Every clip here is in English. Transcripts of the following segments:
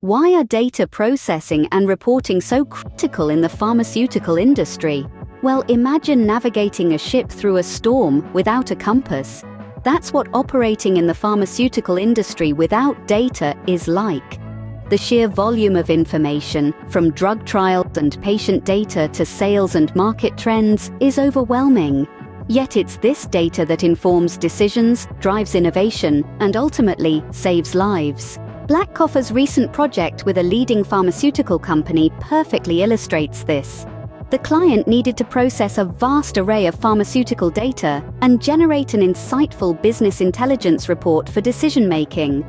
Why are data processing and reporting so critical in the pharmaceutical industry? Well, imagine navigating a ship through a storm without a compass. That's what operating in the pharmaceutical industry without data is like. The sheer volume of information, from drug trials and patient data to sales and market trends, is overwhelming. Yet it's this data that informs decisions, drives innovation, and ultimately saves lives. Blackcoffer's recent project with a leading pharmaceutical company perfectly illustrates this. The client needed to process a vast array of pharmaceutical data and generate an insightful business intelligence report for decision-making.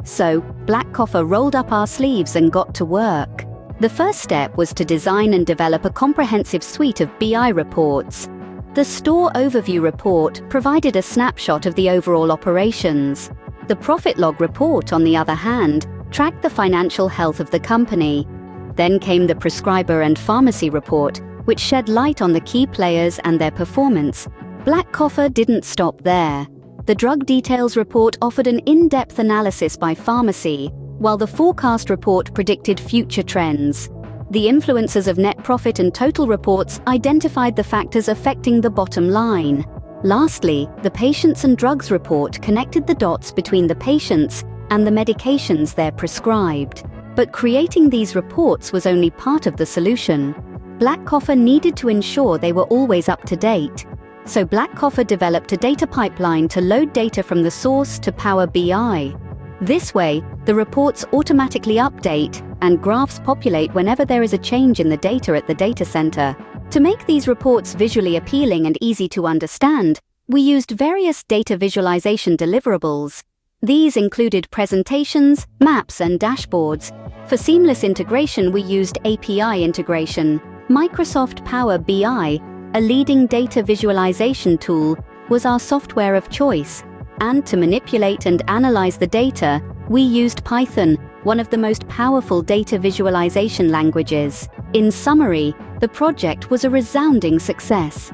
So, Blackcoffer rolled up our sleeves and got to work. The first step was to design and develop a comprehensive suite of BI reports. The Store Overview report provided a snapshot of the overall operations. The Profit Log report, on the other hand, tracked the financial health of the company. Then came the Prescriber and Pharmacy report, which shed light on the key players and their performance. Blackcoffer didn't stop there. The Drug Details report offered an in-depth analysis by pharmacy, while the Forecast report predicted future trends. The Influencers of Net Profit and Total reports identified the factors affecting the bottom line. Lastly, the Patients and Drugs report connected the dots between the patients and the medications they're prescribed. But creating these reports was only part of the solution. Blackcoffer needed to ensure they were always up to date. So Blackcoffer developed a data pipeline to load data from the source to Power BI. This way, the reports automatically update and graphs populate whenever there is a change in the data at the data center. To make these reports visually appealing and easy to understand, we used various data visualization deliverables. These included presentations, maps, and dashboards. For seamless integration, we used API integration. Microsoft Power BI, a leading data visualization tool, was our software of choice. And to manipulate and analyze the data, we used Python, one of the most powerful data visualization languages. In summary, the project was a resounding success.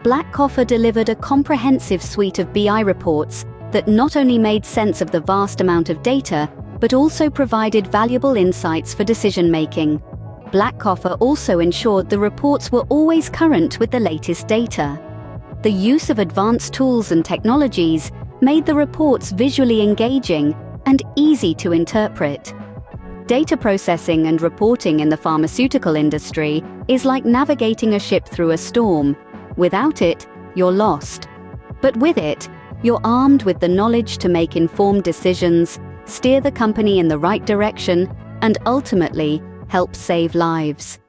Blackcoffer delivered a comprehensive suite of BI reports that not only made sense of the vast amount of data, but also provided valuable insights for decision-making. Blackcoffer also ensured the reports were always current with the latest data. The use of advanced tools and technologies made the reports visually engaging and easy to interpret. Data processing and reporting in the pharmaceutical industry is like navigating a ship through a storm. Without it, you're lost. But with it, you're armed with the knowledge to make informed decisions, steer the company in the right direction, and ultimately help save lives.